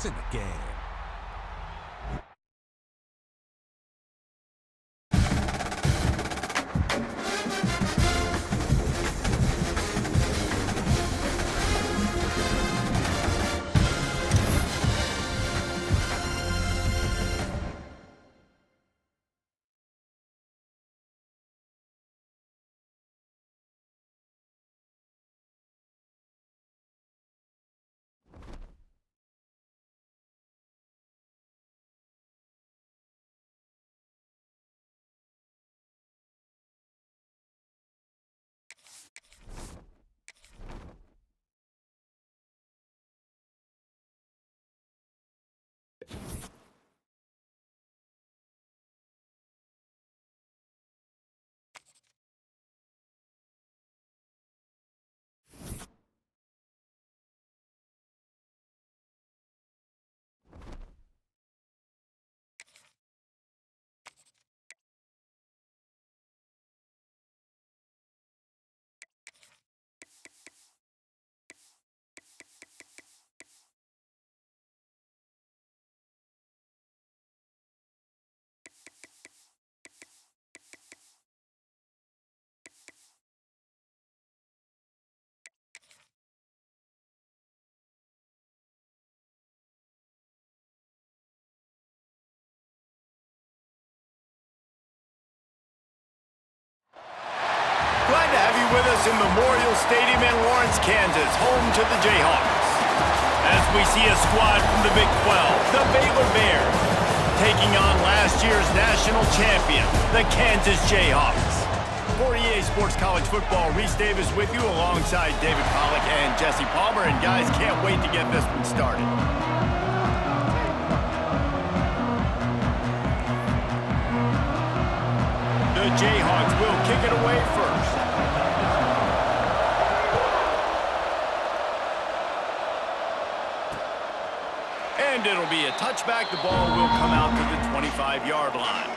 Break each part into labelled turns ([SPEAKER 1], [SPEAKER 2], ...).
[SPEAKER 1] It's in the game.
[SPEAKER 2] Glad to have you with us in Memorial Stadium in Lawrence, Kansas, home to the Jayhawks. As we see a squad from the Big 12, the Baylor Bears, taking on last year's national champion, the Kansas Jayhawks. For EA Sports College Football, Reese Davis with you alongside David Pollack and Jesse Palmer. And guys, can't wait to get this one started. The Jayhawks will kick it away first. And it'll be a touchback. The ball will come out to the 25-yard line.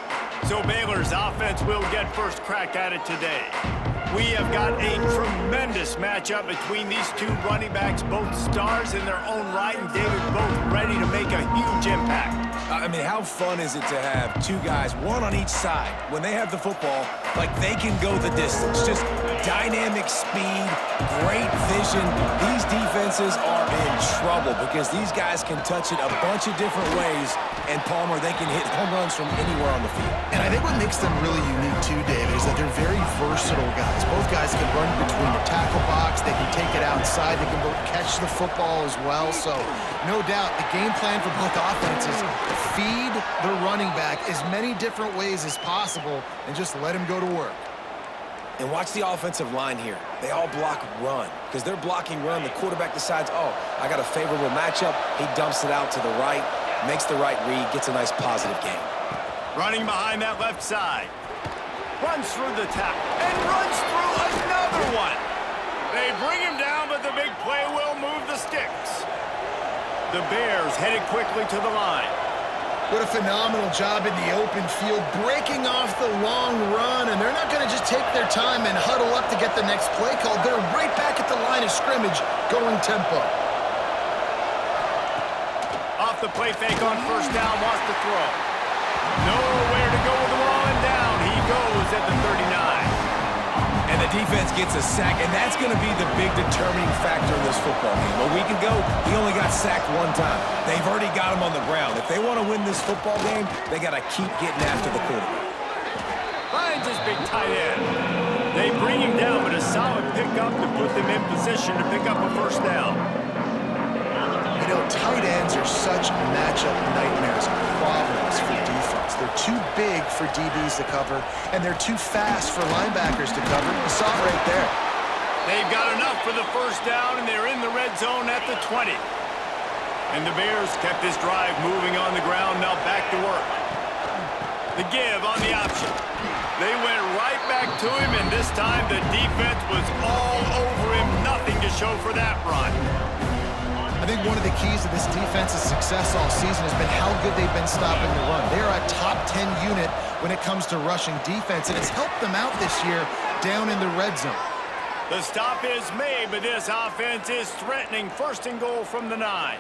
[SPEAKER 2] So Baylor's offense will get first crack at it today. We have got a tremendous matchup between these two running backs, both stars in their own right, and David, both ready to make a huge impact.
[SPEAKER 1] I mean, how fun is it to have two guys, one on each side, when they have the football, like they can go the distance. Just dynamic speed, great vision. These defenses are in trouble because these guys can touch it a bunch of different ways, and Palmer, they can hit home runs from anywhere on the field.
[SPEAKER 3] And I think what makes them really unique too, David, is that they're very versatile guys. Both guys can run between the tackle box, they can take it outside, they can both catch the football as well. So no doubt the game plan for both offenses, feed the running back as many different ways as possible and just let him go to work.
[SPEAKER 1] And watch the offensive line here. They all block run. Because they're blocking run, the quarterback decides, oh, I got a favorable matchup. He dumps it out to the right, makes the right read, gets a nice positive gain.
[SPEAKER 2] Running behind that left side. Runs through the tackle and runs through another one. They bring him down, but the big play will move the sticks. The Bears headed quickly to the line.
[SPEAKER 3] What a phenomenal job in the open field, breaking off the long run, and they're not going to just take their time and huddle up to get the next play called. They're right back at the line of scrimmage, going tempo.
[SPEAKER 2] Off the play fake on first down, lost the throw. Nowhere to go with the ball, and down he goes at the 39.
[SPEAKER 1] And the defense gets a sack, and that's going to be the big determining factor in this football game. A week ago, he only got sacked one time. They've already got him on the ground. If they want to win this football game, they got to keep getting after the quarterback.
[SPEAKER 2] Finds his big tight end. They bring him down, but a solid pickup to put them in position to pick up a first down.
[SPEAKER 3] You know, tight ends are such matchup nightmares and problems for defense. They're too big for DBs to cover, and they're too fast for linebackers to cover. You saw it right there.
[SPEAKER 2] They've got enough for the first down, and they're in the red zone at the 20. And the Bears kept this drive moving on the ground, now back to work. The give on the option. They went right back to him, and this time the defense was all over him. Nothing to show for that run.
[SPEAKER 3] I think one of the keys to this defense's success all season has been how good they've been stopping the run. They are a top 10 unit when it comes to rushing defense, and it's helped them out this year down in the red zone.
[SPEAKER 2] The stop is made, but this offense is threatening. First and goal from the 9.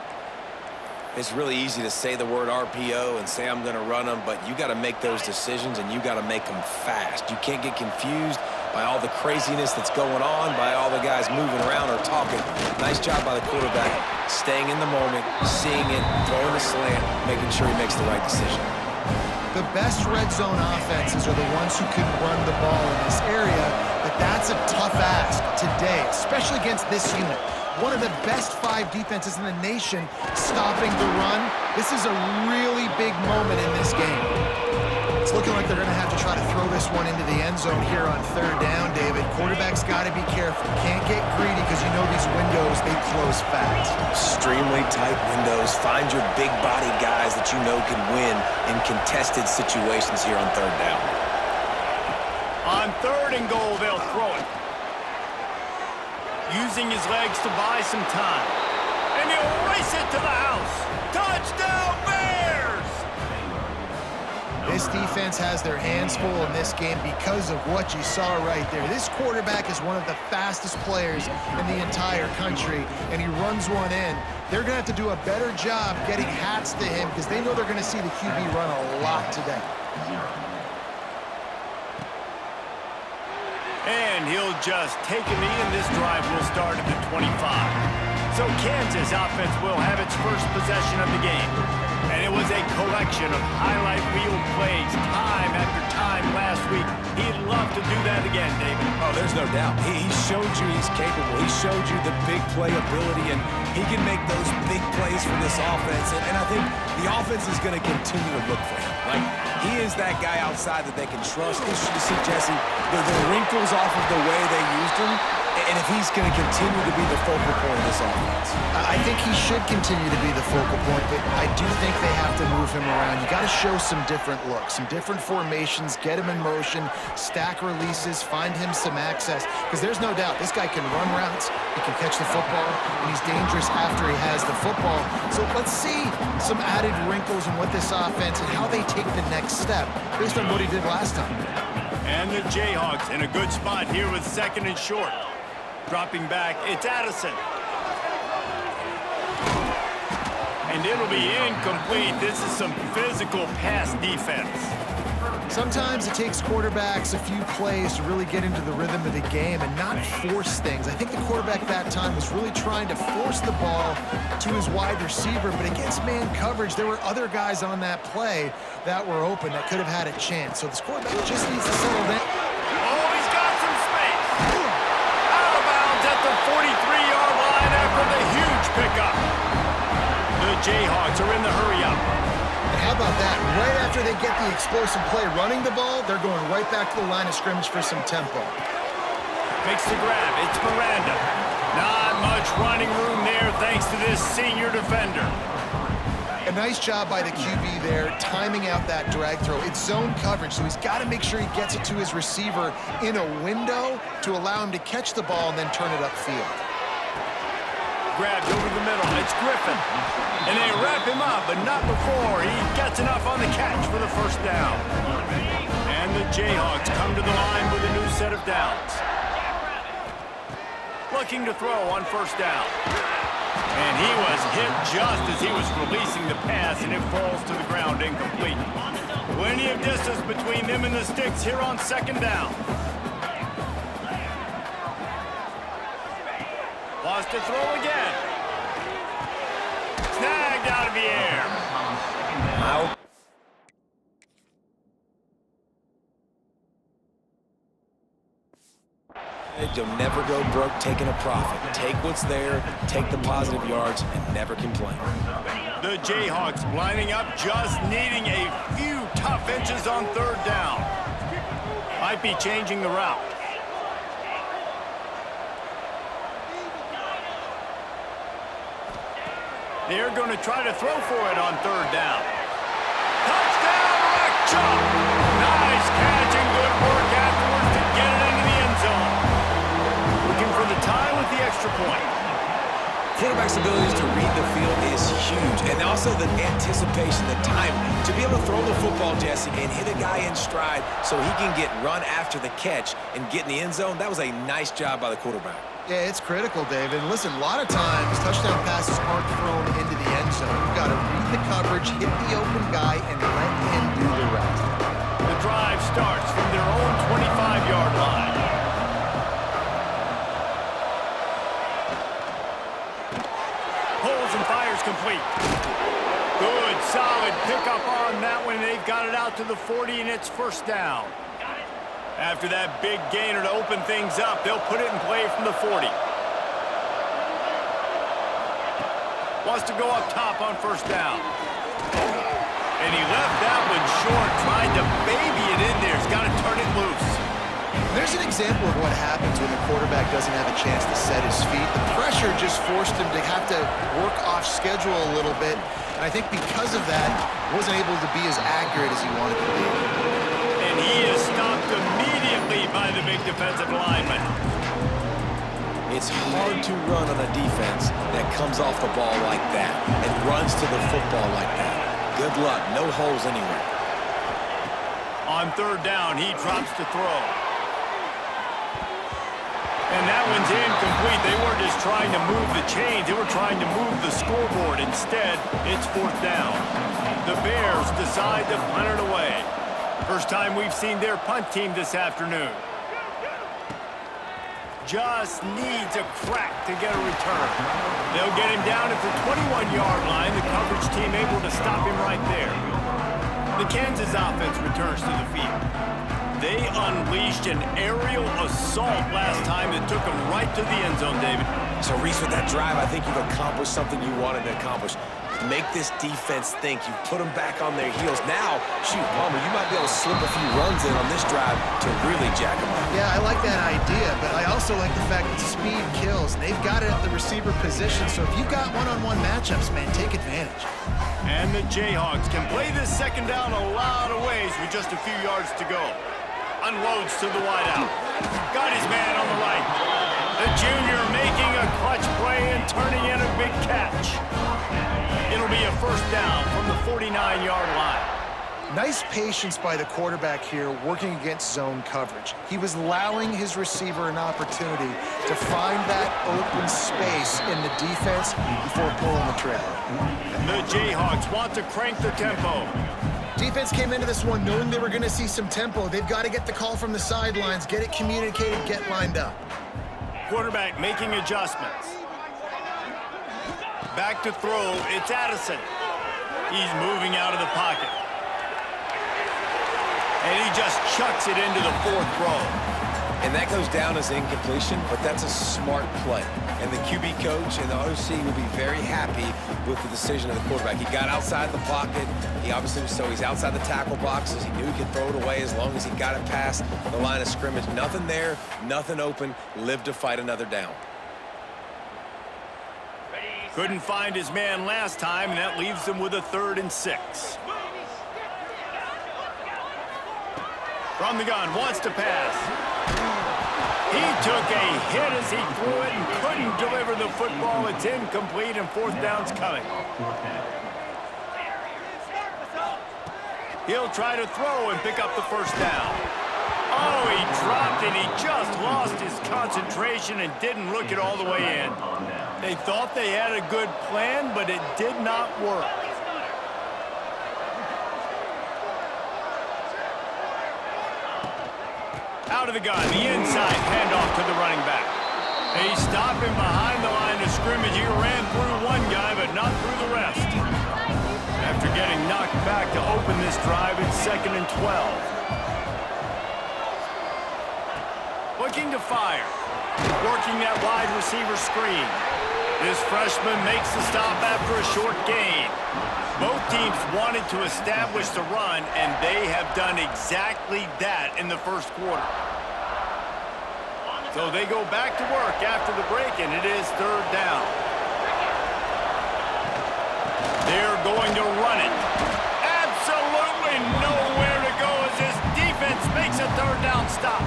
[SPEAKER 1] It's really easy to say the word RPO and say I'm going to run them, but you got to make those decisions and you got to make them fast. You can't get confused by all the craziness that's going on, by all the guys moving around or talking. Nice job by the quarterback, staying in the moment, seeing it, throwing the slant, making sure he makes the right decision.
[SPEAKER 3] The best red zone offenses are the ones who can run the ball in this area, but that's a tough ask today, especially against this unit. One of the best 5 defenses in the nation stopping the run. This is a really big moment in this game. It's looking like they're going to have to try to throw this one into the end zone here on 3rd down, David. Quarterback's got to be careful. Can't get greedy because you know these windows, they close fast.
[SPEAKER 1] Extremely tight windows. Find your big body guys that you know can win in contested situations here on 3rd down.
[SPEAKER 2] On 3rd and goal, they'll throw it. Using his legs to buy some time. And he'll race it to the house. Touchdown, Bears!
[SPEAKER 3] This defense has their hands full in this game because of what you saw right there. This quarterback is one of the fastest players in the entire country, and he runs one in. They're going to have to do a better job getting hats to him because they know they're going to see the QB run a lot today.
[SPEAKER 2] And he'll just take a knee, and this drive will start at the 25. So Kansas offense will have its first possession of the game. And it was a collection of highlight reel plays time after time last week. He'd love to do that again, David.
[SPEAKER 1] Oh, there's no doubt. He showed you he's capable. He showed you the big play ability, and he can make those big plays for this offense. And I think the offense is going to continue to look for him. Like, he is that guy outside that they can trust. Interesting to see, Jesse, the wrinkles off of the way they used him, and if he's going to continue to be the focal point of this offense.
[SPEAKER 3] I think he should continue to be the focal point, but I do think they have to move him around. You got to show some different looks, some different formations, get him in motion, stack releases, find him some access, because there's no doubt this guy can run routes, he can catch the football, and he's dangerous after he has the football. So let's see some added wrinkles in what this offense and how they take the next step based on what he did last time.
[SPEAKER 2] And the Jayhawks in a good spot here with 2nd and short. Dropping back, it's Addison. And it'll be incomplete. This is some physical pass defense.
[SPEAKER 3] Sometimes it takes quarterbacks a few plays to really get into the rhythm of the game and not force things. I think the quarterback that time was really trying to force the ball to his wide receiver, but against man coverage, there were other guys on that play that were open that could have had a chance. So this quarterback just needs to settle down.
[SPEAKER 2] Oh, he's got some space. Out of bounds at the 43-yard line after the huge pickup. The Jayhawks are in the hurry-up.
[SPEAKER 3] And how about that? Right after they get the explosive play running the ball, they're going right back to the line of scrimmage for some tempo.
[SPEAKER 2] Makes the grab. It's Miranda. Not much running room there thanks to this senior defender.
[SPEAKER 3] A nice job by the QB there, timing out that drag throw. It's zone coverage, so he's got to make sure he gets it to his receiver in a window to allow him to catch the ball and then turn it upfield.
[SPEAKER 2] Grabbed over the middle. It's Griffin. And they wrap him up, but not before he gets enough on the catch for the 1st down. And the Jayhawks come to the line with a new set of downs. Looking to throw on 1st down. And he was hit just as he was releasing the pass, and it falls to the ground incomplete. Plenty of distance between them and the sticks here on 2nd down. Wants to throw again. Snagged out of the air.
[SPEAKER 1] Out. You'll never go broke taking a profit. Take what's there, take the positive yards, and never complain.
[SPEAKER 2] The Jayhawks lining up, just needing a few tough inches on 3rd down. Might be changing the route. They're going to try to throw for it on 3rd down. Touchdown, Rack Chop! Nice catch and good work afterwards to get it into the end zone. Looking for the tie with the extra point.
[SPEAKER 1] Quarterback's abilities to read the field is huge, and also the anticipation, the time to be able to throw the football, Jesse, and hit a guy in stride so he can get run after the catch and get in the end zone. That was a nice job by the quarterback.
[SPEAKER 3] Yeah, it's critical, David. And listen, a lot of times touchdown passes aren't thrown into the end zone. zone. You've got to read the coverage, hit the open guy, and let him do the rest.
[SPEAKER 2] The drive starts from their own 25-yard line. Pulls and fires complete. Good, solid pickup on that one. They've got it out to the 40, and it's first down. After that big gainer to open things up, they'll put it in play from the 40. Wants to go up top on first down. And he left that one short, tried to baby it in there. He's got to turn it loose.
[SPEAKER 3] There's an example of what happens when the quarterback doesn't have a chance to set his feet. The pressure just forced him to have to work off schedule a little bit. And I think because of that, wasn't able to be as accurate as he wanted to be.
[SPEAKER 2] And he is stopped immediately by the big defensive lineman.
[SPEAKER 1] It's hard to run on a defense that comes off the ball like that and runs to the football like that. Good luck. No holes anywhere.
[SPEAKER 2] On third down, he drops to throw. And that one's incomplete. They weren't just trying to move the chains. They were trying to move the scoreboard. Instead, it's fourth down. The Bears decide to punt it away. First time we've seen their punt team this afternoon. Just needs a crack to get a return. They'll get him down at the 21-yard line. The coverage team able to stop him right there. The Kansas offense returns to the field. They unleashed an aerial assault last time that took them right to the end zone, David.
[SPEAKER 1] So, Reese, with that drive, I think you've accomplished something you wanted to accomplish. Make this defense think. You put them back on their heels. Now, shoot, Palmer, you might be able to slip a few runs in on this drive to really jack them up.
[SPEAKER 3] Yeah, I like that idea, but I also like the fact that speed kills. They've got it at the receiver position, so if you've got one-on-one matchups, man, take advantage.
[SPEAKER 2] And the Jayhawks can play this second down a lot of ways with just a few yards to go. Unloads to the wideout. Got his man on the right. The junior making a clutch play and turning in a big catch. It'll be a first down from the 49-yard line.
[SPEAKER 3] Nice patience by the quarterback here working against zone coverage. He was allowing his receiver an opportunity to find that open space in the defense before pulling the trigger.
[SPEAKER 2] The Jayhawks want to crank the tempo.
[SPEAKER 3] Defense came into this one knowing they were going to see some tempo. They've got to get the call from the sidelines, get it communicated, get lined up.
[SPEAKER 2] Quarterback making adjustments. Back to throw, it's Addison. He's moving out of the pocket. And he just chucks it into the fourth row.
[SPEAKER 1] And that goes down as incompletion, but that's a smart play. And the QB coach and the OC will be very happy with the decision of the quarterback. He got outside the pocket. He obviously was so he's outside the tackle boxes. He knew he could throw it away as long as he got it past the line of scrimmage. Nothing there, nothing open. Lived to fight another down.
[SPEAKER 2] Couldn't find his man last time, and that leaves him with a 3rd and 6. From the gun, wants to pass. He took a hit as he threw it and couldn't deliver the football. It's incomplete, and fourth down's coming. He'll try to throw and pick up the first down. Oh, he dropped and he just lost his concentration and didn't look it all the way in. They thought they had a good plan, but it did not work. Out of the gun, the inside handoff to the running back. They stop him behind the line of scrimmage. He ran through one guy, but not through the rest. After getting knocked back to open this drive, it's 2nd and 12. Looking to fire. Working that wide receiver screen. This freshman makes the stop after a short gain. Both teams wanted to establish the run, and they have done exactly that in the first quarter. So they go back to work after the break, and it is 3rd down. They're going to run it. Absolutely nowhere to go as this defense makes a 3rd down stop.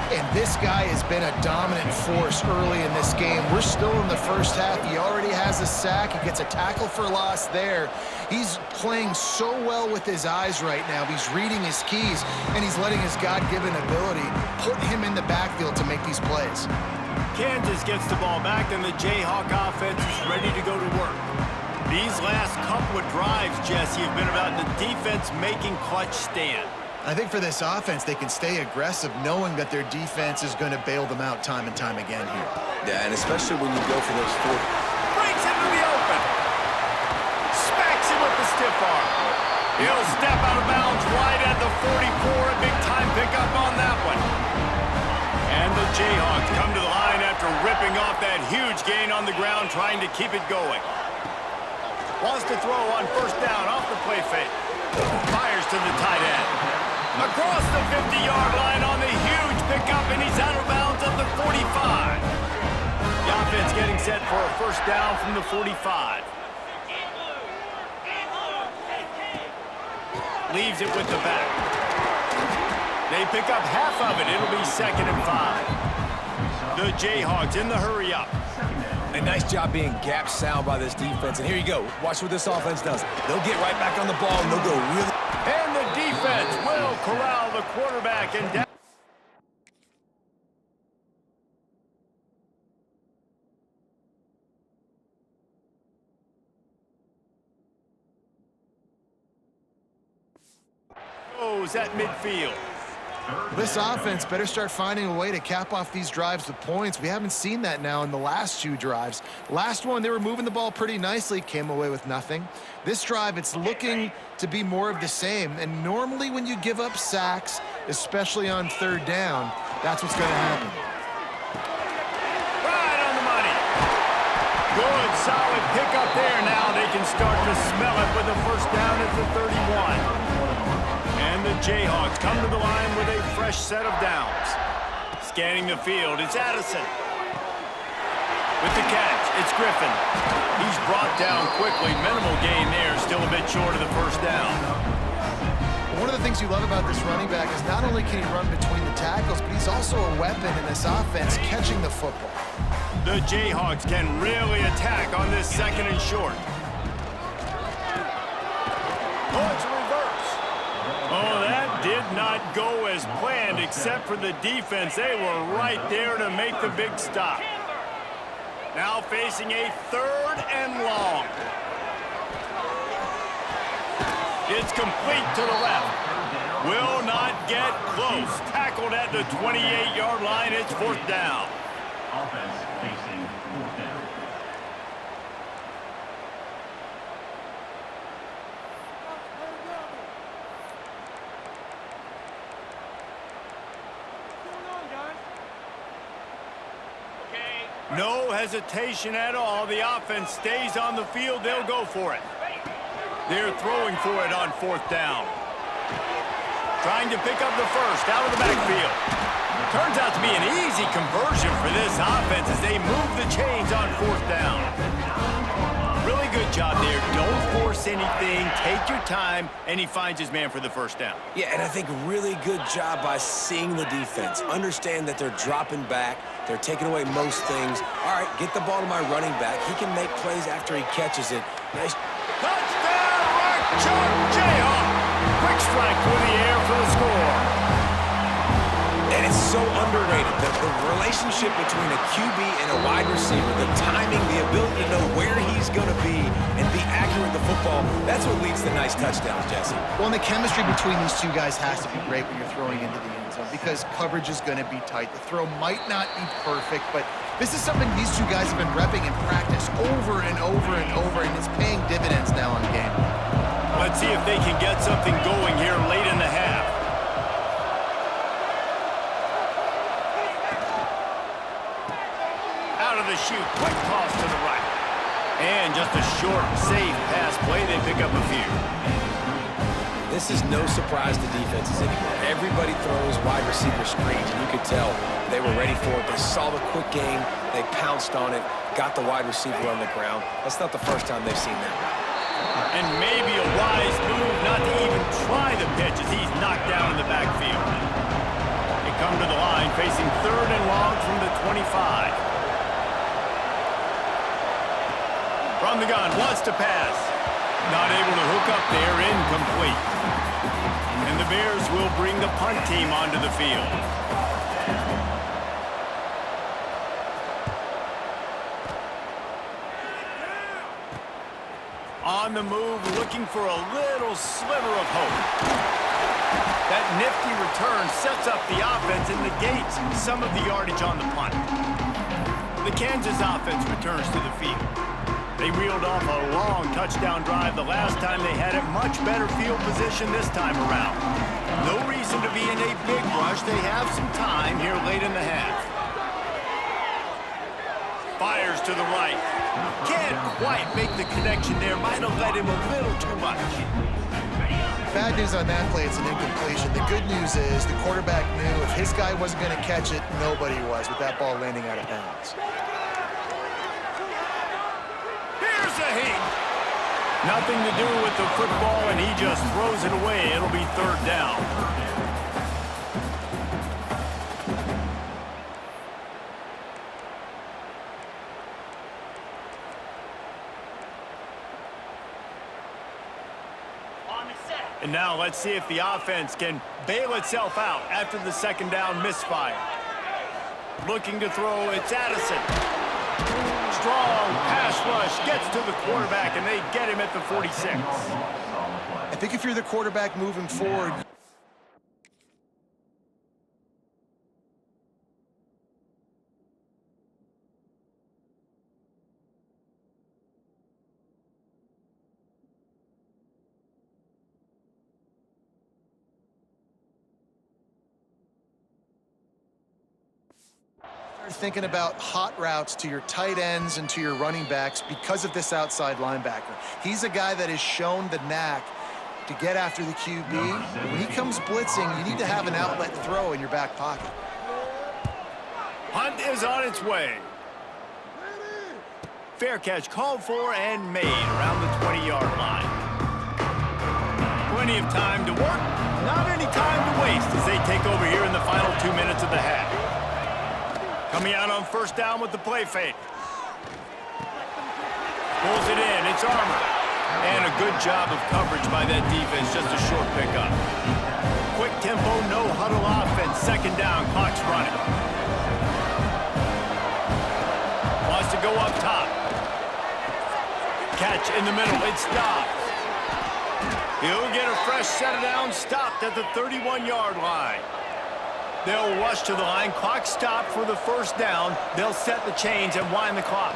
[SPEAKER 3] And this guy has been a dominant force early in this game. We're still in the first half. He already has a sack. He gets a tackle for loss there. He's playing so well with his eyes right now. He's reading his keys, and he's letting his God-given ability put him in the backfield to make these plays.
[SPEAKER 2] Kansas gets the ball back, and the Jayhawk offense is ready to go to work. These last couple of drives, Jesse, have been about the defense making clutch stand.
[SPEAKER 3] I think for this offense, they can stay aggressive knowing that their defense is going to bail them out time and time again here.
[SPEAKER 1] Yeah, and especially when you go for those four.
[SPEAKER 2] Breaks into the open. Smacks him with the stiff arm. He'll step out of bounds right at the 44. A big-time pickup on that one. And the Jayhawks come to the line after ripping off that huge gain on the ground, trying to keep it going. Wants to throw on first down off the play fake. Fires to the tight end. Across the 50-yard line on the huge pickup, and he's out of bounds at the 45. The offense getting set for a first down from the 45. Leaves it with the back. They pick up half of it. It'll be 2nd and 5. The Jayhawks in the hurry up.
[SPEAKER 1] A nice job being gap sound by this defense. And here you go. Watch what this offense does. They'll get right back on the ball, and they'll go really...
[SPEAKER 2] And the defense will corral the quarterback and down. Goes at midfield.
[SPEAKER 3] This offense better start finding a way to cap off these drives with points. We haven't seen that now in the last 2 drives. Last one, they were moving the ball pretty nicely, came away with nothing. This drive, it's looking to be more of the same. And normally when you give up sacks, especially on 3rd down, that's what's going to happen.
[SPEAKER 2] Right on the money. Good, solid pickup there. Now they can start to smell it with a first down at the 31. And the Jayhawks come to the line with a fresh set of downs. Scanning the field, it's Addison. With the catch, it's Griffin. He's brought down quickly. Minimal gain there, still a bit short of the first down.
[SPEAKER 3] One of the things you love about this running back is not only can he run between the tackles, but he's also a weapon in this offense, catching the football.
[SPEAKER 2] The Jayhawks can really attack on this 2nd and short. Oh, it's a reverse. Oh, that did not go as planned, except for the defense. They were right there to make the big stop. Now facing a 3rd and long. It's complete to the left. Will not get close. Tackled at the 28-yard line. It's 4th down.
[SPEAKER 4] Offense facing 4th down.
[SPEAKER 2] No hesitation at all. The offense stays on the field. They'll go for it. They're throwing for it on 4th down. Trying to pick up the first out of the backfield. Turns out to be an easy conversion for this offense as they move the chains on 4th down. Really good job there. Don't force anything. Take your time, and he finds his man for the first down.
[SPEAKER 1] Yeah, and I think really good job by seeing the defense. Understand that they're dropping back. They're taking away most things. All right, get the ball to my running back. He can make plays after he catches it. Nice.
[SPEAKER 2] Touchdown, Rock Chalk Jayhawk. Quick strike through the air for the score.
[SPEAKER 1] And it's so underrated. The relationship between a QB and a wide receiver, the timing, the ability to know where he's going to be and be accurate with the football, that's what leads to nice touchdowns, Jesse.
[SPEAKER 3] Well, and the chemistry between these 2 guys has to be great when you're throwing into the end zone because coverage is going to be tight. The throw might not be perfect, but this is something these 2 guys have been repping in practice over and over and over, and it's paying dividends now on game.
[SPEAKER 2] Let's see if they can get something going here late in the half. Out of the chute, quick toss to the right. And just a short, safe pass play. They pick up a few.
[SPEAKER 1] This is no surprise to defenses anymore. Everybody throws wide receiver screens, and you could tell they were ready for it. They saw the quick game. They pounced on it, got the wide receiver on the ground. That's not the first time they've seen that.
[SPEAKER 2] And maybe a wise move not to even try the pitch as he's knocked down in the backfield. They come to the line facing 3rd and long from the 25. From the gun, wants to pass. Not able to hook up there, incomplete. And the Bears will bring the punt team onto the field. On the move, looking for a little sliver of hope. That nifty return sets up the offense and negates some of the yardage on the punt. The Kansas offense returns to the field. They reeled off a long touchdown drive the last time they had it. Much better field position this time around. No reason to be in a big rush. They have some time here late in the half. Fires to the right. Can't quite make the connection there. Might have led him a little too much.
[SPEAKER 3] Bad news on that play, it's an incompletion. The good news is the quarterback knew if his guy wasn't going to catch it, nobody was with that ball landing out of bounds.
[SPEAKER 2] Here's a hit. Nothing to do with the football, and he just throws it away. It'll be third down. And now let's see if the offense can bail itself out after the second down misfire. Looking to throw, it's Addison. Strong pass rush, gets to the quarterback, and they get him at the 46.
[SPEAKER 3] I think if you're the quarterback moving forward, thinking about hot routes to your tight ends and to your running backs because of this outside linebacker. He's a guy that has shown the knack to get after the QB. When he comes blitzing, you need to have an outlet throw in your back pocket.
[SPEAKER 2] Punt is on its way. Fair catch called for and made around the 20-yard line. Plenty of time to work, not any time to waste as they take over here in the final 2 minutes of the half. Coming out on first down with the play fake. Pulls it in, it's Armour. And a good job of coverage by that defense, just a short pickup. Quick tempo, no huddle offense, second down, clock's running. Wants to go up top. Catch in the middle, it stops. He'll get a fresh set of downs, stopped at the 31-yard line. They'll rush to the line. Clock stopped for the first down. They'll set the chains and wind the clock.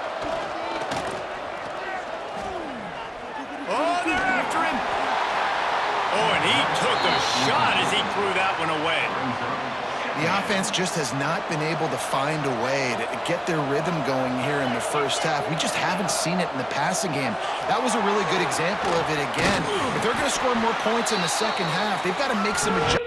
[SPEAKER 2] Oh, they're after him. Oh, and he took a shot as he threw that one away.
[SPEAKER 3] The offense just has not been able to find a way to get their rhythm going here in the first half. We just haven't seen it in the passing game. That was a really good example of it again. If they're going to score more points in the second half, they've got to make some adjustments.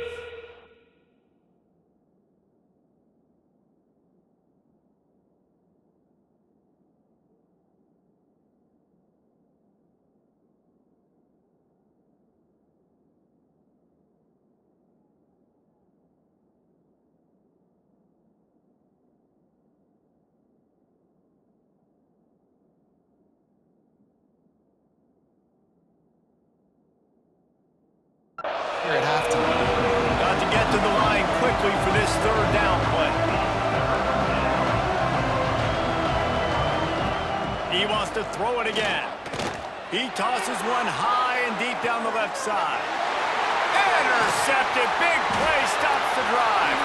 [SPEAKER 3] Here at halftime.
[SPEAKER 2] Got to get to the line quickly for this third down play. He wants to throw it again. He tosses one high and deep down the left side. Intercepted. Big play stops the drive.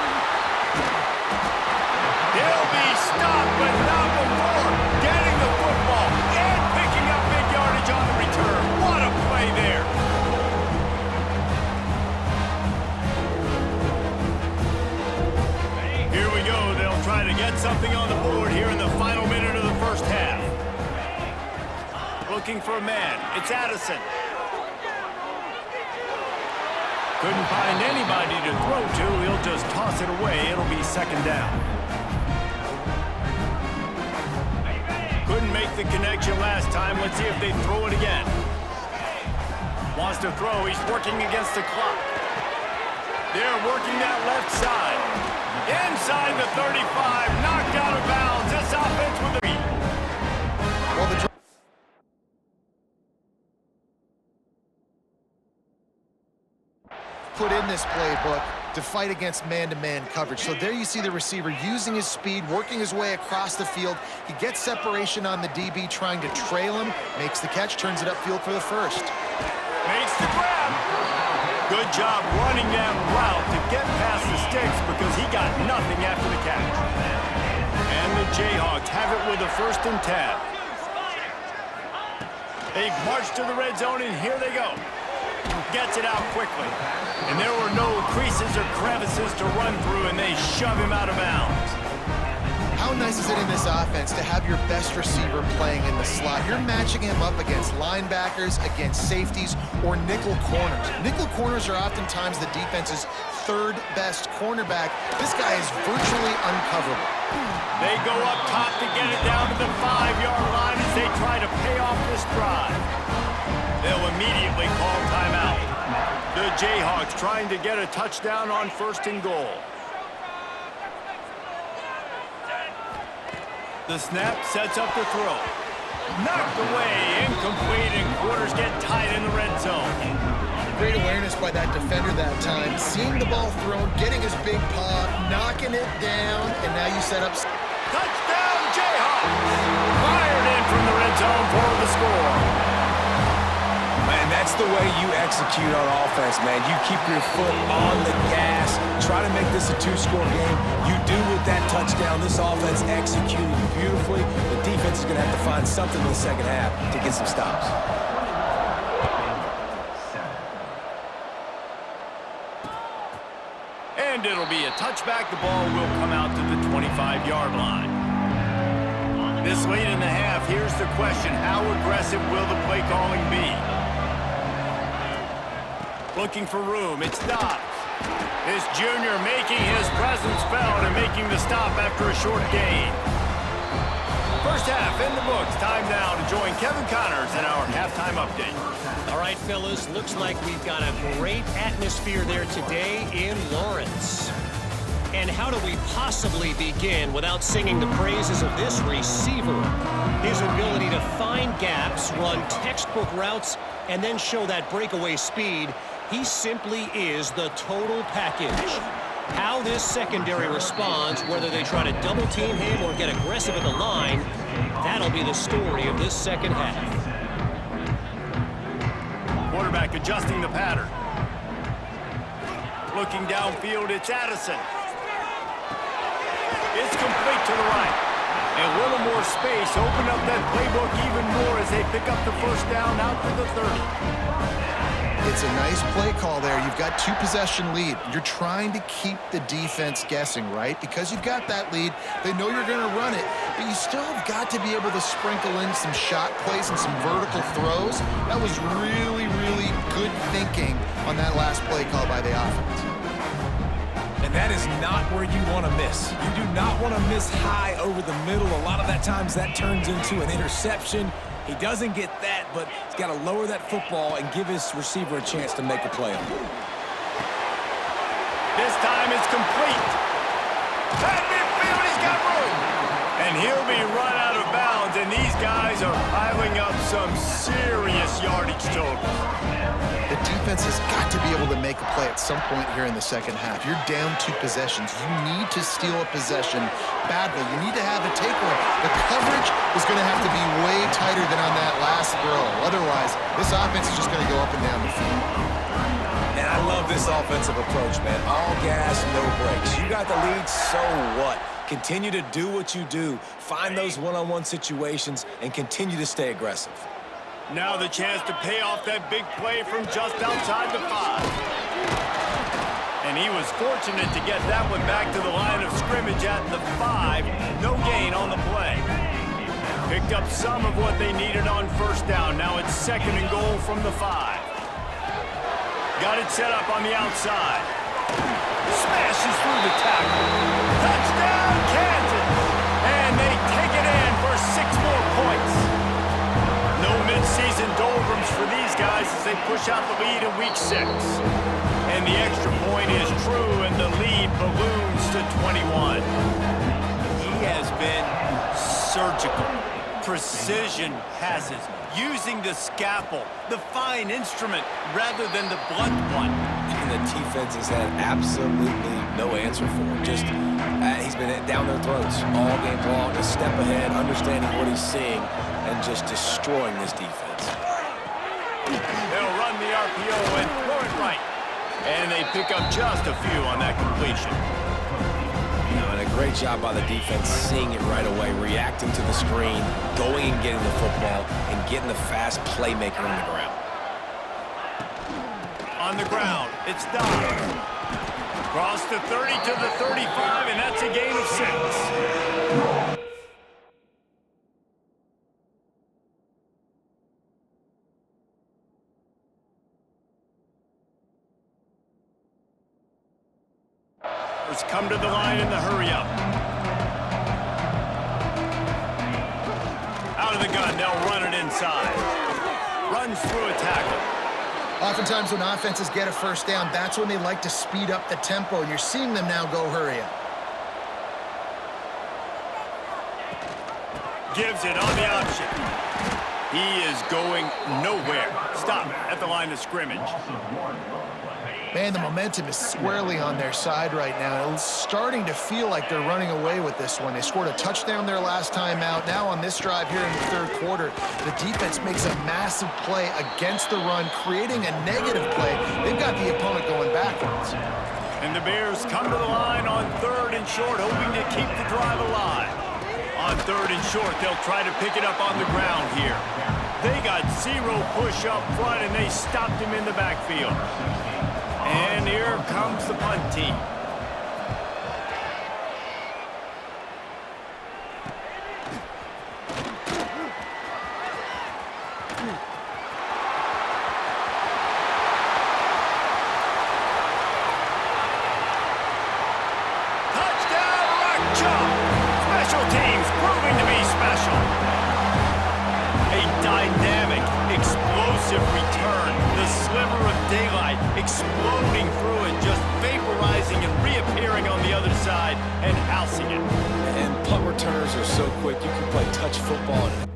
[SPEAKER 2] He'll be stopped, but not before getting the football and picking up big yardage on the return. What a play there. Here we go. They'll try to get something on the board here in the final minute of the first half. Looking for a man. It's Addison. Couldn't find anybody to throw to. He'll just toss it away. It'll be second down. Couldn't make the connection last time. Let's see if they throw it again. Wants to throw. He's working against the clock. They're working that left side. Inside the 35, knocked out of bounds. This offense with the beat.
[SPEAKER 3] Well, the put in this playbook to fight against man-to-man coverage. So there you see the receiver using his speed, working his way across the field. He gets separation on the DB, trying to trail him, makes the catch, turns it upfield for the first.
[SPEAKER 2] Makes the grab. Good job running that route to get past the sticks because he got nothing after the catch. And the Jayhawks have it with a 1st and 10. They've marched to the red zone, and here they go. Gets it out quickly. And there were no creases or crevices to run through, and they shove him out of bounds.
[SPEAKER 3] How nice is it in this offense to have your best receiver playing in the slot? You're matching him up against linebackers, against safeties, or nickel corners. Nickel corners are oftentimes the defense's 3rd best cornerback. This guy is virtually uncoverable.
[SPEAKER 2] They go up top to get it down to the 5-yard line as they try to pay off this drive. They'll immediately call timeout. The Jayhawks trying to get a touchdown on 1st and goal. The snap sets up the throw. Knocked away, incomplete, and quarters get tight in the red zone.
[SPEAKER 3] Great awareness by that defender that time. Seeing the ball thrown, getting his big paw, knocking it down, and now you set up...
[SPEAKER 2] Touchdown, Jayhawks! Fired in from the red zone for the score.
[SPEAKER 1] Man, that's the way you execute on offense, man. You keep your foot on the gas, try to make this a 2-score game. You do with that touchdown. This offense executed beautifully. The defense is going to have to find something in the second half to get some stops.
[SPEAKER 2] And it'll be a touchback. The ball will come out to the 25-yard line. This late in the half, here's the question. How aggressive will the play calling be? Looking for room. It's Dobbs. This junior making his presence felt and making the stop after a short gain. First half in the books. Time now to join Kevin Connors in our halftime update.
[SPEAKER 5] All right, fellas, looks like we've got a great atmosphere there today in Lawrence. And how do we possibly begin without singing the praises of this receiver? His ability to find gaps, run textbook routes, and then show that breakaway speed. He simply is the total package. How this secondary responds, whether they try to double-team him or get aggressive at the line, that'll be the story of this second half.
[SPEAKER 2] Quarterback adjusting the pattern. Looking downfield, it's Addison. It's complete to the right. And a little more space. Open up that playbook even more as they pick up the first down out to the 30.
[SPEAKER 3] It's a nice play call there. You've got 2-possession lead. You're trying to keep the defense guessing, right? Because you've got that lead, they know you're going to run it, but you still have got to be able to sprinkle in some shot plays and some vertical throws. That was really, really good thinking on that last play call by the offense.
[SPEAKER 1] And that is not where you want to miss. You do not want to miss high over the middle. A lot of that times that turns into an interception. He doesn't get that, but he's got to lower that football and give his receiver a chance to make a play on it.
[SPEAKER 2] This time it's complete. At midfield, he's got room. And he'll be run out of bounds, and these guys are piling up some serious yardage totals.
[SPEAKER 3] The defense has got to be able to make a play at some point here in the second half. You're down 2 possessions. You need to steal a possession badly. You need to have a takeaway. The coverage is going to have to be way tighter than on that last throw. Otherwise, this offense is just going to go up and down the field.
[SPEAKER 1] And I love this offensive approach, man. All gas, no brakes. You got the lead, so what? Continue to do what you do. Find those one-on-one situations and continue to stay aggressive.
[SPEAKER 2] Now the chance to pay off that big play from just outside the 5. And he was fortunate to get that one back to the line of scrimmage at the 5. No gain on the play. Picked up some of what they needed on first down. Now it's 2nd and goal from the 5. Got it set up on the outside. Smashes through the tackle. Touchdown, Kansas! And they take it in for 6 more points. No mid-season doldrums for these guys as they push out the lead in week 6. And the extra point is true, and the lead balloons to 21. He has been surgical. Precision passes, using the scalpel, the fine instrument, rather than the blunt one.
[SPEAKER 1] And the defense has had absolutely no answer for him. Just, he's been down their throats all game long, a step ahead, understanding what he's seeing, and just destroying this defense.
[SPEAKER 2] They'll run the RPO and throw it right. And they pick up just a few on that completion.
[SPEAKER 1] And a great job by the defense seeing it right away, reacting to the screen, going and getting the football, and getting the fast playmaker on the ground.
[SPEAKER 2] On the ground, it's Dobbs. Cross the 30 to the 35, and that's a gain of 6. Come to the line in the hurry-up. Out of the gun, they'll run it inside. Runs through a tackle.
[SPEAKER 3] Oftentimes when offenses get a first down, that's when they like to speed up the tempo, and you're seeing them now go hurry up.
[SPEAKER 2] Gives it on the option. He is going nowhere. Stop at the line of scrimmage.
[SPEAKER 3] Man, the momentum is squarely on their side right now. It's starting to feel like they're running away with this one. They scored a touchdown their last time out. Now on this drive here in the third quarter, the defense makes a massive play against the run, creating a negative play. They've got the opponent going backwards.
[SPEAKER 2] And the Bears come to the line on 3rd and short, hoping to keep the drive alive. On 3rd and short, they'll try to pick it up on the ground here. They got 0 push up front, and they stopped him in the backfield. And here comes the punt team. Touchdown, Rock Chalk! Special teams proving to be special. A dynamic, explosive return. The sliver of daylight exploding through it, just vaporizing and reappearing on the other side and housing it.
[SPEAKER 1] And punt returners are so quick, you can play touch football and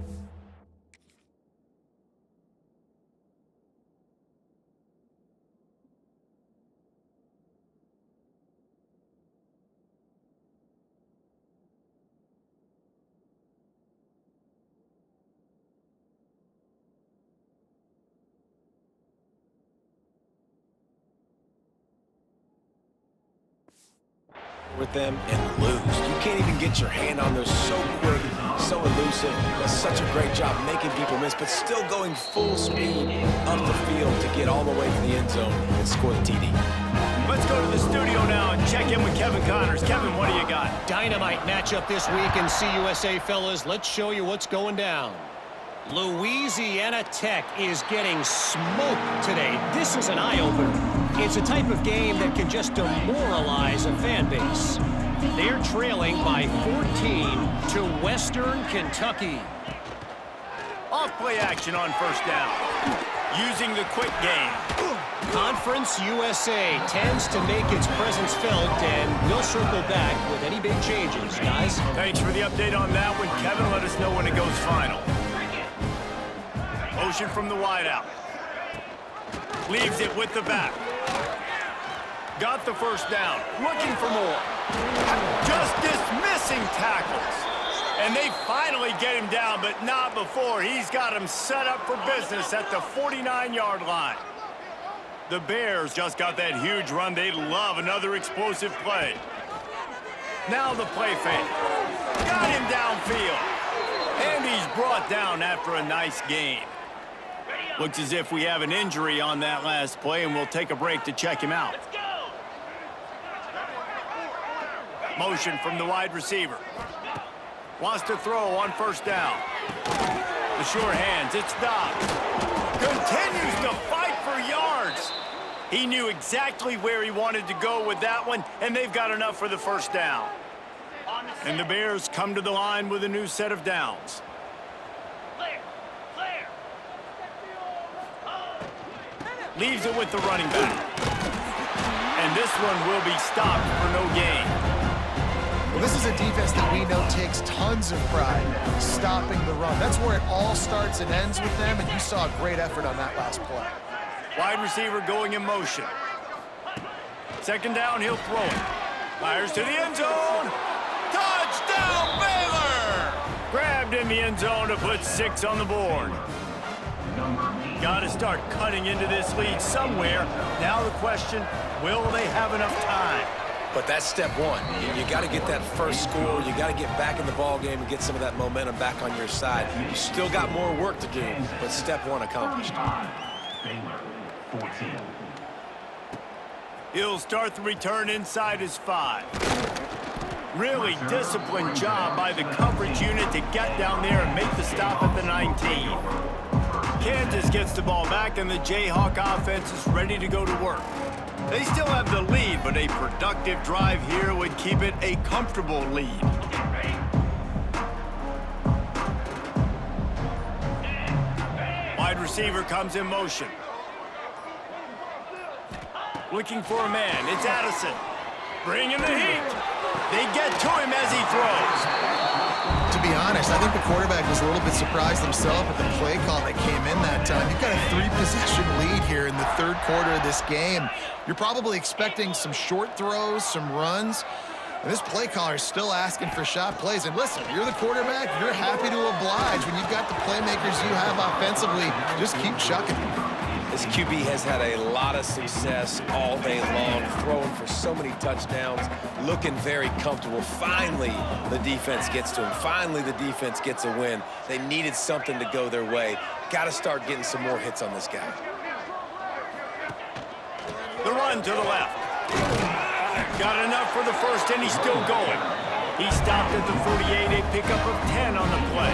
[SPEAKER 1] with them and lose. You can't even get your hand on those, so quick, so elusive. Does such a great job making people miss, but still going full speed up the field to get all the way to the end zone and score the TD.
[SPEAKER 2] Let's go to the studio now and check in with Kevin Connors. Kevin, what do you got?
[SPEAKER 5] Dynamite matchup this week in CUSA, fellas. Let's show you what's going down. Louisiana Tech is getting smoked today. This is an eye-opener. It's a type of game that can just demoralize a fan base. They're trailing by 14 to Western Kentucky.
[SPEAKER 2] Off-play action on 1st down. Using the quick game.
[SPEAKER 5] Conference USA tends to make its presence felt, and we'll circle back with any big changes, guys.
[SPEAKER 2] Thanks for the update on that one, Kevin. Let us know when it goes final. Motion from the wideout. Leaves it with the back. Got the 1st down. Looking for more. Just dismissing tackles. And they finally get him down, but not before. He's got him set up for business at the 49-yard line. The Bears just got that huge run. They love another explosive play. Now the play fake. Got him downfield. And he's brought down after a nice gain. Looks as if we have an injury on that last play, and we'll take a break to check him out. Motion from the wide receiver. Wants to throw on 1st down. The sure hands, it's Dobbs. Continues to fight for yards. He knew exactly where he wanted to go with that one, and they've got enough for the 1st down. And the Bears come to the line with a new set of downs. Leaves it with the running back. And this one will be stopped for no gain.
[SPEAKER 3] Well, this is a defense that we know takes tons of pride stopping the run. That's where it all starts and ends with them, and you saw a great effort on that last play.
[SPEAKER 2] Wide receiver going in motion. Second down, he'll throw it. Fires to the end zone. Touchdown, Baylor! Grabbed in the end zone to put 6 on the board. Got to start cutting into this lead somewhere. Now the question, will they have enough time?
[SPEAKER 1] But that's step one. You got to get that first score. You got to get back in the ball game and get some of that momentum back on your side. You still got more work to do, but step one accomplished.
[SPEAKER 4] Baylor, 14.
[SPEAKER 2] He'll start the return inside his 5. Really disciplined job by the coverage unit to get down there and make the stop at the 19. Kansas gets the ball back, and the Jayhawk offense is ready to go to work. They still have the lead, but a productive drive here would keep it a comfortable lead. Wide receiver comes in motion. Looking for a man. It's Addison. Bringing the heat. They get to him as he throws.
[SPEAKER 3] To be honest, I think the quarterback was a little bit surprised himself at the play call that came in that time. You've got a 3-possession lead here in the third quarter of this game. You're probably expecting some short throws, some runs. And this play caller is still asking for shot plays. And listen, you're the quarterback. You're happy to oblige. When you've got the playmakers you have offensively, just keep chucking.
[SPEAKER 1] This QB has had a lot of success all day long, throwing for so many touchdowns, looking very comfortable. Finally, the defense gets to him. Finally, the defense gets a win. They needed something to go their way. Got to start getting some more hits on this guy.
[SPEAKER 2] The run to the left. Got enough for the first, and he's still going. He stopped at the 48, a pickup of 10 on the play.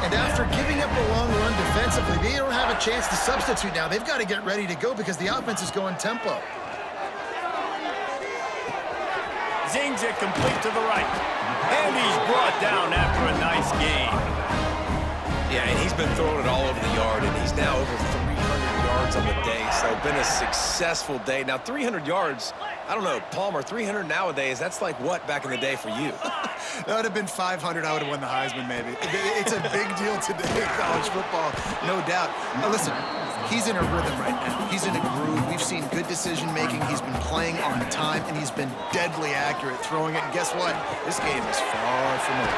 [SPEAKER 3] And after giving up a long run defensively, they don't have a chance to substitute now. They've got to get ready to go because the offense is going tempo.
[SPEAKER 2] Zings it complete to the right. And he's brought down after a nice game.
[SPEAKER 1] Yeah, and he's been throwing it all over the yard, and he's now over 300 yards on the day. So been a successful day. Now, 300 yards, I don't know, Palmer, 300 nowadays, that's like what back in the day for you?
[SPEAKER 3] That would have been 500. I would have won the Heisman, maybe. It's a big deal today in college football, no doubt. Now, listen, he's in a rhythm right now. He's in a groove. We've seen good decision-making. He's been playing on time, and he's been deadly accurate throwing it. And guess what? This game is far from over.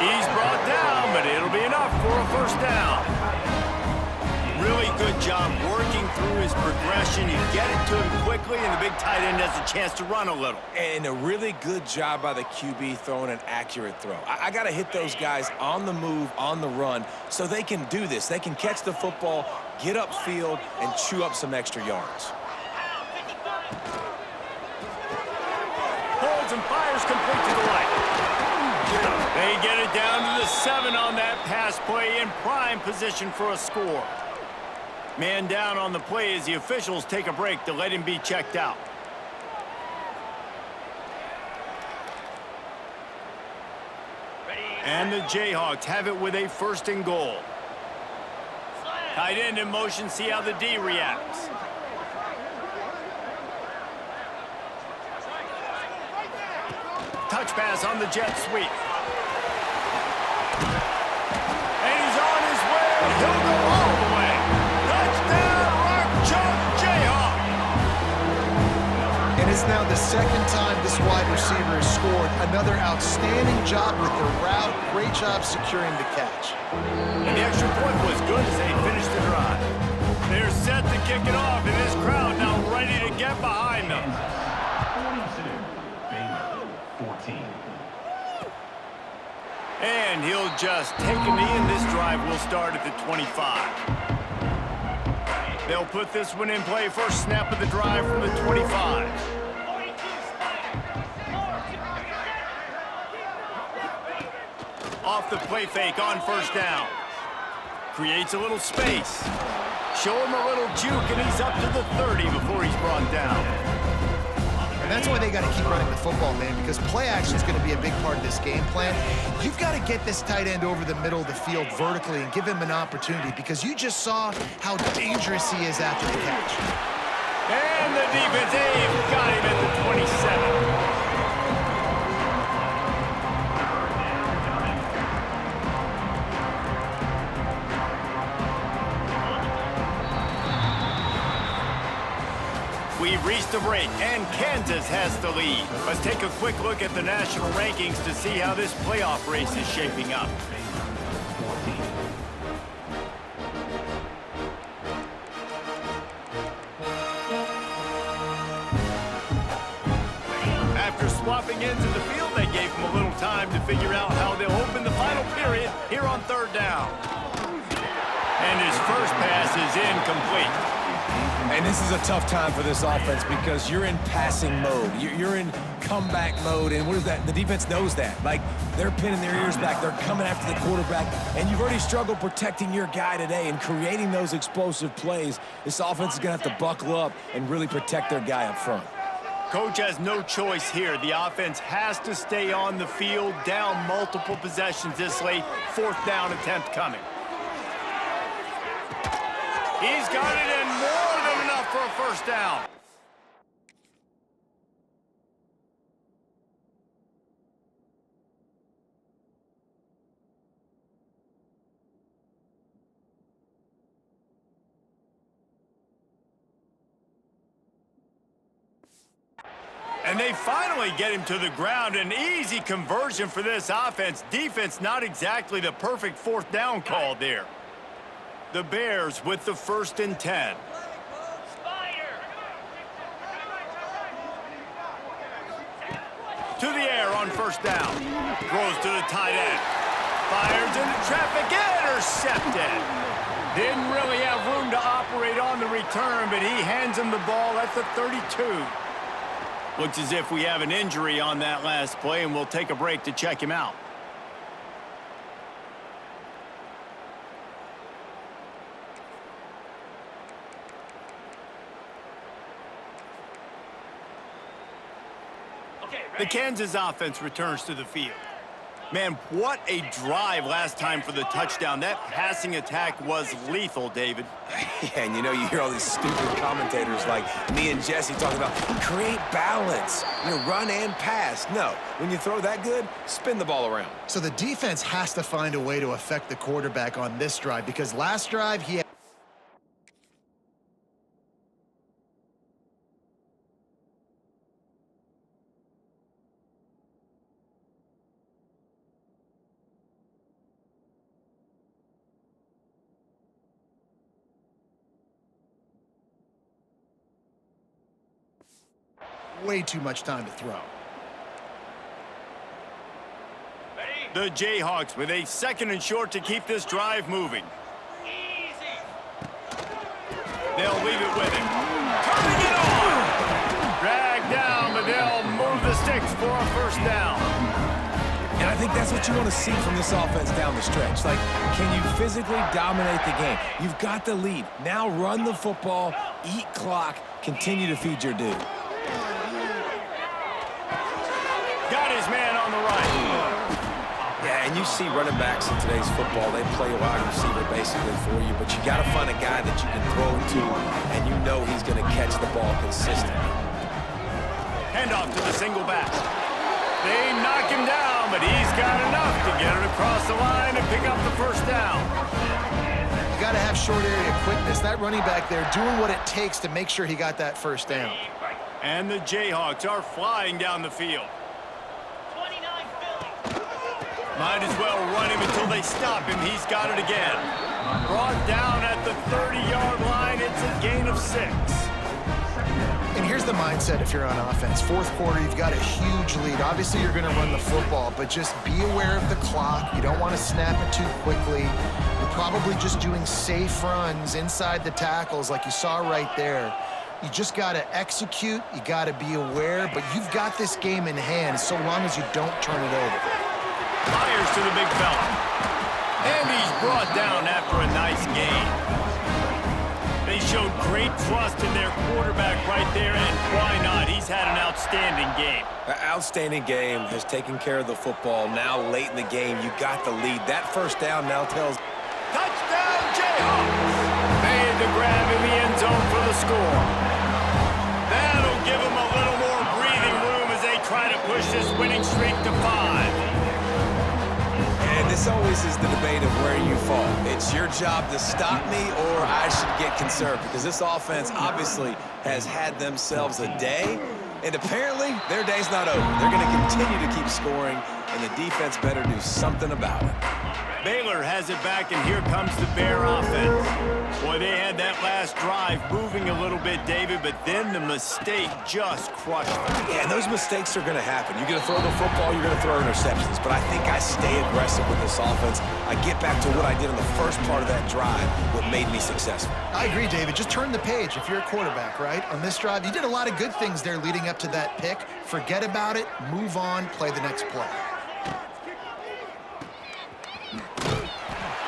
[SPEAKER 2] He's brought down, but it'll be enough for a first down. Really good job working through his progression. You get it to him quickly, and the big tight end has a chance to run a little.
[SPEAKER 1] And a really good job by the QB throwing an accurate throw. I got to hit those guys on the move, on the run, so they can do this. They can catch the football, get upfield, and chew up some extra yards.
[SPEAKER 2] Holds and fires complete to the right. They get it down to the 7 on that pass play, in prime position for a score. Man down on the play as the officials take a break to let him be checked out. And the Jayhawks have it with a 1st and goal. Tight end in motion, see how the D reacts. Touch pass on the jet sweep. And he's on his way. He'll go all the way. Touchdown, Rock Chalk Jayhawk.
[SPEAKER 3] And it's now the 2nd time this wide receiver has scored. Another outstanding job with the route. Great job securing the catch.
[SPEAKER 2] And the extra point was good as they finished the drive. They're set to kick it off, and this crowd now ready to get behind them.
[SPEAKER 4] 42. Baylor, 14.
[SPEAKER 2] And he'll just take a knee, and this drive will start at the 25. They'll put this one in play. First snap of the drive from the 25. Off the play fake on first down. Creates a little space. Show him a little juke, and he's up to the 30 before he's brought down.
[SPEAKER 3] And that's why they got to keep running the football, man, because play action is going to be a big part of this game plan. You've got to get this tight end over the middle of the field vertically and give him an opportunity, because you just saw how dangerous he is after the catch.
[SPEAKER 2] And the defense, they've got him at the 27. a break, and Kansas has the lead. Let's take a quick look at the national rankings to see how this playoff race is shaping up. After swapping into the field, they gave him a little time to figure out how they'll open the final period here on third down. And his first pass is incomplete.
[SPEAKER 1] And this is a tough time for this offense because you're in passing mode. You're in comeback mode, and what is that? The defense knows that. Like, they're pinning their ears back. They're coming after the quarterback, and you've already struggled protecting your guy today and creating those explosive plays. This offense is going to have to buckle up and really protect their guy up front.
[SPEAKER 2] Coach has no choice here. The offense has to stay on the field, down multiple possessions this late. Fourth down attempt coming. He's got it in, more than enough for a first down. And they finally get him to the ground. An easy conversion for this offense. Defense, not exactly the perfect fourth down call there. The Bears with the 1st and 10. To the air on first down. Throws to the tight end. Fires into traffic. Intercepted. Didn't really have room to operate on the return, but he hands him the ball at the 32. Looks as if we have an injury on that last play, and we'll take a break to check him out. The Kansas offense returns to the field. Man, what a drive last time for the touchdown. That passing attack was lethal, David.
[SPEAKER 1] Yeah, and you hear all these stupid commentators like me and Jesse talking about create balance, run and pass. No, when you throw that good, spin the ball around.
[SPEAKER 3] So the defense has to find a way to affect the quarterback on this drive because last drive he had way too much time to throw.
[SPEAKER 2] The Jayhawks with a 2nd and short to keep this drive moving. They'll leave it with him. Turning it on! Dragged down, but they'll move the sticks for a first down.
[SPEAKER 1] And I think that's what you want to see from this offense down the stretch. Like, can you physically dominate the game? You've got the lead. Now run the football, eat clock, continue to feed your dude.
[SPEAKER 2] Got his man on the right.
[SPEAKER 1] Yeah, and you see running backs in today's football, they play a wide receiver basically for you, but you got to find a guy that you can throw to, and you know he's going to catch the ball consistently.
[SPEAKER 2] Handoff to the single back. They knock him down, but he's got enough to get it across the line and pick up the first down.
[SPEAKER 3] You got to have short area quickness. That running back there doing what it takes to make sure he got that first down.
[SPEAKER 2] And the Jayhawks are flying down the field. Might as well run him until they stop him. He's got it again. Brought down at the 30-yard line. It's a gain of 6.
[SPEAKER 3] And here's the mindset if you're on offense. Fourth quarter, you've got a huge lead. Obviously, you're going to run the football, but just be aware of the clock. You don't want to snap it too quickly. You're probably just doing safe runs inside the tackles like you saw right there. You just got to execute. You got to be aware, but you've got this game in hand so long as you don't turn it over.
[SPEAKER 2] Fires to the big fella. And he's brought down after a nice gain. They showed great trust in their quarterback right there, and why not? He's had an outstanding game.
[SPEAKER 1] An outstanding game, has taken care of the football. Now late in the game, you got the lead. That first down now tells...
[SPEAKER 2] Touchdown, Jayhawks! Made the grab in the end zone for the score. That'll give them a little more breathing room as they try to push this winning streak to 5.
[SPEAKER 1] And this this always is the debate of where you fall. It's your job to stop me or I should get conserved, because this offense obviously has had themselves a day, and apparently their day's not over. They're going to continue to keep scoring, and the defense better do something about it.
[SPEAKER 2] Baylor has it back, and here comes the Bear offense. Boy, they had that last drive moving a little bit, David, but then the mistake just crushed them.
[SPEAKER 1] Yeah, and those mistakes are going to happen. You're going to throw the football, you're going to throw interceptions, but I think I stay aggressive with this offense. I get back to what I did in the first part of that drive, what made me successful.
[SPEAKER 3] I agree, David. Just turn the page if you're a quarterback, right? On this drive, you did a lot of good things there leading up to that pick. Forget about it, move on, play the next play.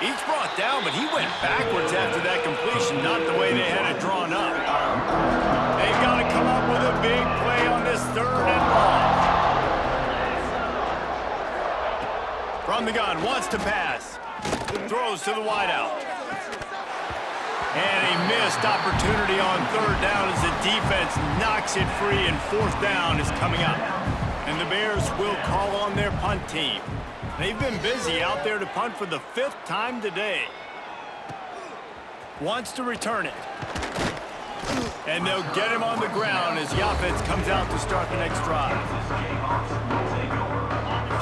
[SPEAKER 2] Each brought down, but he went backwards after that completion, not the way they had it drawn up. They've got to come up with a big play on this 3rd and long. From the gun, wants to pass. Throws to the wideout. And a missed opportunity on 3rd down as the defense knocks it free, and 4th down is coming up. And the Bears will call on their punt team. They've been busy out there to punt for the 5th time today. Wants to return it. And they'll get him on the ground as Yafetz comes out to start the next drive.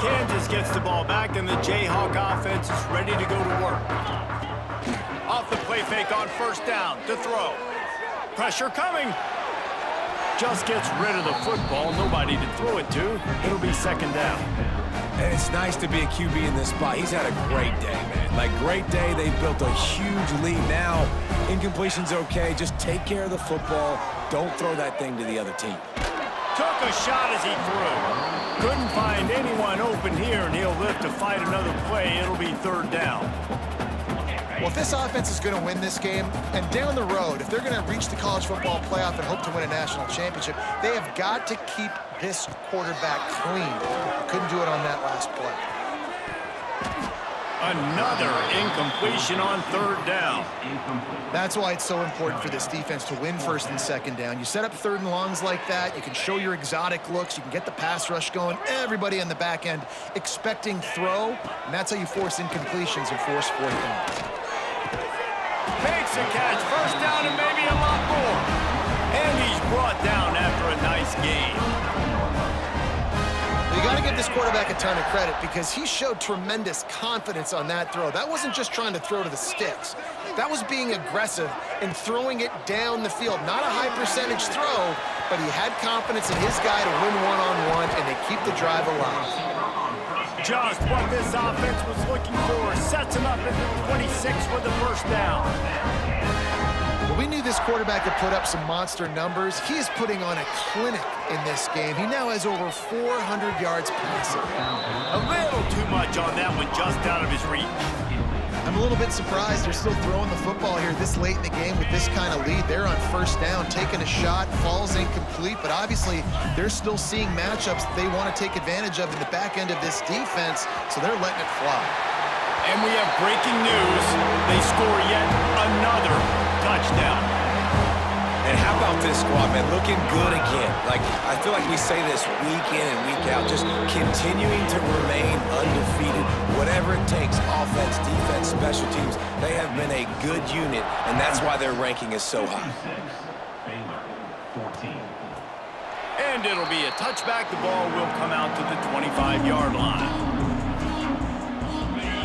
[SPEAKER 2] Kansas gets the ball back, and the Jayhawk offense is ready to go to work. Off the play fake on 1st down to throw. Pressure coming. Just gets rid of the football. Nobody to throw it to. It'll be 2nd down.
[SPEAKER 1] And it's nice to be a QB in this spot. He's had a great day, man. Like, great day. They've built a huge lead now. Incompletion's okay. Just take care of the football. Don't throw that thing to the other team.
[SPEAKER 2] Took a shot as he threw. Couldn't find anyone open here, and he'll live to fight another play. It'll be 3rd down.
[SPEAKER 3] Well, if this offense is going to win this game, and down the road, if they're going to reach the college football playoff and hope to win a national championship, they have got to keep this quarterback clean. Couldn't do it on that last play.
[SPEAKER 2] Another incompletion on 3rd down.
[SPEAKER 3] That's why it's so important for this defense to win 1st and 2nd down. You set up 3rd and longs like that, you can show your exotic looks, you can get the pass rush going, everybody on the back end expecting throw, and that's how you force incompletions and force 4th down.
[SPEAKER 2] Makes a catch, 1st down and maybe a lot more. And he's brought down after a nice game.
[SPEAKER 3] You got to give this quarterback a ton of credit because he showed tremendous confidence on that throw. That wasn't just trying to throw to the sticks. That was being aggressive and throwing it down the field. Not a high percentage throw, but he had confidence in his guy to win one-on-one and they keep the drive alive.
[SPEAKER 2] Just what this offense was looking for. Sets him up at the 26 with the 1st down.
[SPEAKER 3] Well, we knew this quarterback could put up some monster numbers. He is putting on a clinic in this game. He now has over 400 yards passing.
[SPEAKER 2] A little too much on that one, just out of his reach.
[SPEAKER 3] I'm a little bit surprised they're still throwing the football here this late in the game with this kind of lead. They're on 1st down, taking a shot, falls incomplete, but obviously they're still seeing matchups that they want to take advantage of in the back end of this defense, so they're letting it fly.
[SPEAKER 2] And we have breaking news. They score yet another touchdown.
[SPEAKER 1] And how about this squad, man? Looking good again. Like, I feel like we say this week in and week out, just continuing to remain undefeated. Whatever it takes, offense, defense, special teams, they have been a good unit, and that's why their ranking is so high.
[SPEAKER 4] Baylor, 14.
[SPEAKER 2] And it'll be a touchback. The ball will come out to the 25-yard line.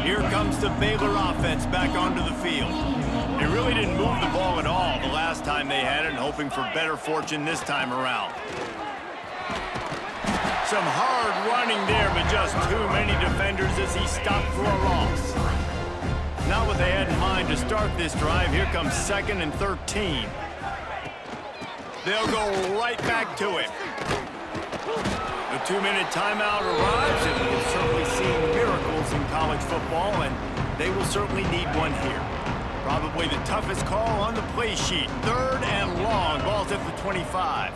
[SPEAKER 2] Here comes the Baylor offense back onto the field. They really didn't move the ball at all the last time they had it, and hoping for better fortune this time around. Some hard running there, but just too many defenders as he stopped for a loss. Not what they had in mind to start this drive. Here comes 2nd and 13. They'll go right back to it. The 2-minute timeout arrives, and we've certainly seen miracles in college football, and they will certainly need one here. Probably the toughest call on the play sheet. 3rd and long. Ball's at the 25.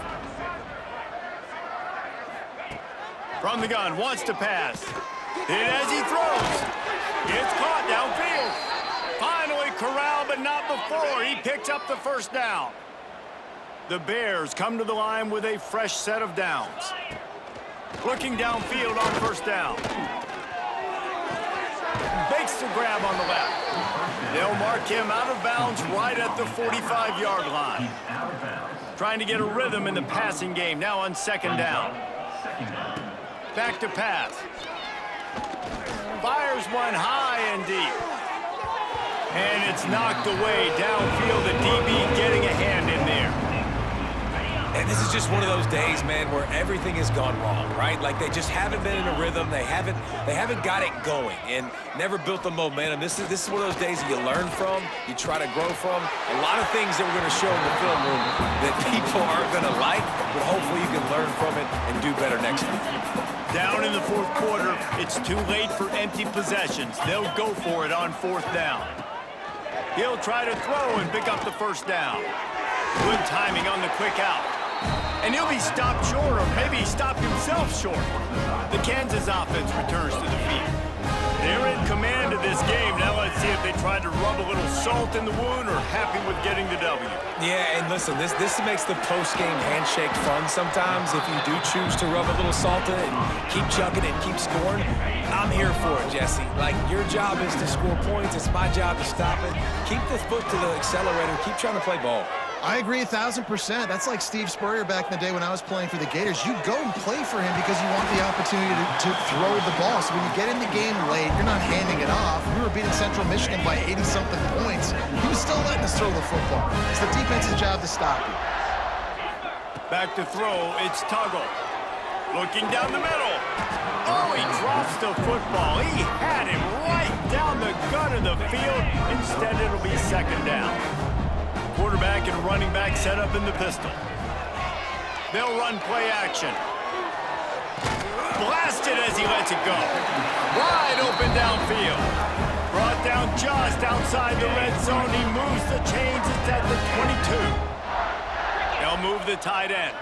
[SPEAKER 2] From the gun, wants to pass. Hit as he throws. Gets caught downfield. Finally corralled, but not before. He picks up the 1st down. The Bears come to the line with a fresh set of downs. Looking downfield on 1st down. Makes the grab on the left. They'll mark him out of bounds right at the 45-yard line. Trying to get a rhythm in the passing game now on second down. Back to pass. Fires one high and deep. And it's knocked away downfield. The DB getting a hand in there.
[SPEAKER 1] And this is just one of those days, man, where everything has gone wrong, right? Like they just haven't been in a rhythm. They haven't got it going and never built the momentum. This is one of those days that you learn from, you try to grow from. A lot of things that we're going to show in the film room that people aren't going to like, but hopefully you can learn from it and do better next time.
[SPEAKER 2] Down in the fourth quarter, it's too late for empty possessions. They'll go for it on fourth down. He'll try to throw and pick up the first down. Good timing on the quick out. And he'll be stopped short, or maybe he stopped himself short. The Kansas offense returns to the field. They're in command of this game. Now let's see if they try to rub a little salt in the wound or happy with getting the W.
[SPEAKER 1] Yeah, and listen, this makes the post-game handshake fun sometimes. If you do choose to rub a little salt in it and keep chugging and keep scoring, I'm here for it, Jesse. Like, your job is to score points. It's my job to stop it. Keep the foot to the accelerator. Keep trying to play ball.
[SPEAKER 3] I agree 1,000%. That's like Steve Spurrier back in the day when I was playing for the Gators. You go and play for him because you want the opportunity to throw the ball. So when you get in the game late, you're not handing it off. We were beating Central Michigan by 80-something points. He was still letting us throw the football. It's the defense's job to stop you.
[SPEAKER 2] Back to throw, it's Tuggle. Looking down the middle. Oh, he drops the football. He had him right down the gut of the field. Instead, it'll be second down. Quarterback and running back set up in the pistol. They'll run play action. Blasted as he lets it go. Wide open downfield. Brought down just outside the red zone. He moves the chains. It's at the 22. They'll move the tight end.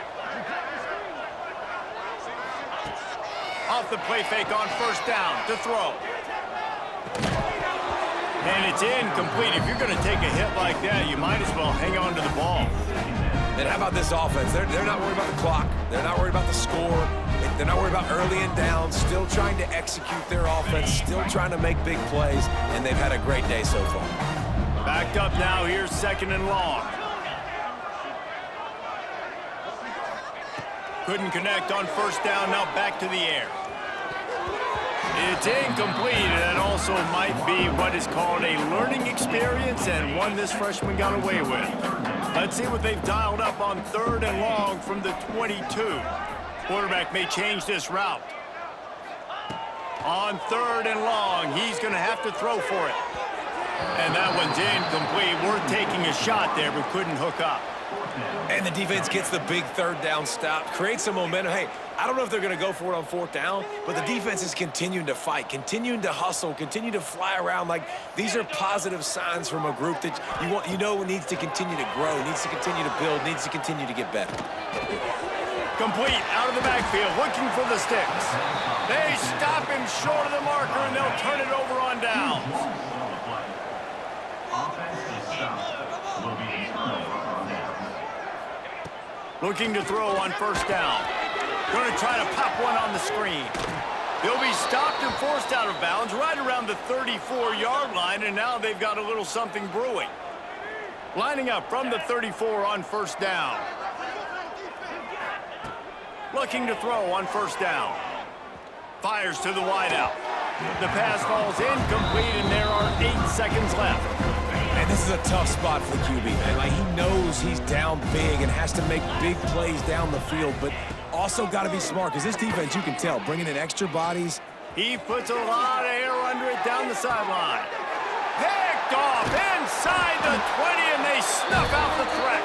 [SPEAKER 2] Off the play fake on first down to throw. And it's incomplete. If you're going to take a hit like that, you might as well hang on to the ball.
[SPEAKER 1] And how about this offense? They're not worried about the clock. They're not worried about the score. They're not worried about early and down. Still trying to execute their offense. Still trying to make big plays. And they've had a great day so far.
[SPEAKER 2] Backed up now. Here's second and long. Couldn't connect on first down. Now back to the air. It's incomplete, and that also might be what is called a learning experience and one this freshman got away with. Let's see what they've dialed up on third and long from the 22. Quarterback may change this route. On third and long, he's going to have to throw for it. And that one's incomplete. Worth taking a shot there, but couldn't hook up.
[SPEAKER 1] And the defense gets the big third down stop, creates some momentum. Hey, I don't know if they're going to go for it on fourth down, but the defense is continuing to fight, continuing to hustle, continue to fly around. Like, these are positive signs from a group that you know needs to continue to grow, needs to continue to build, needs to continue to get better.
[SPEAKER 2] Complete out of the backfield, looking for the sticks. They stop him short of the marker, and they'll turn it over on downs. Looking to throw on first down. Going to try to pop one on the screen. They'll be stopped and forced out of bounds right around the 34-yard line, and now they've got a little something brewing. Lining up from the 34 on first down. Looking to throw on first down. Fires to the wideout. The pass falls incomplete, and there are 8 seconds left.
[SPEAKER 1] And this is a tough spot for the QB, man. Like, he knows he's down big and has to make big plays down the field, but also got to be smart, because this defense, you can tell, bringing in extra bodies.
[SPEAKER 2] He puts a lot of air under it down the sideline. Picked off inside the 20, and they snuff out the threat.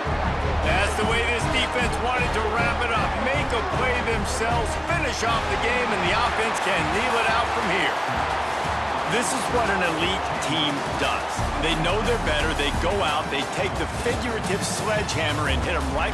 [SPEAKER 2] That's the way this defense wanted to wrap it up. Make a play themselves, finish off the game, and the offense can kneel it out from here. This is what an elite team does. They know they're better. They go out, they take the figurative sledgehammer and hit them right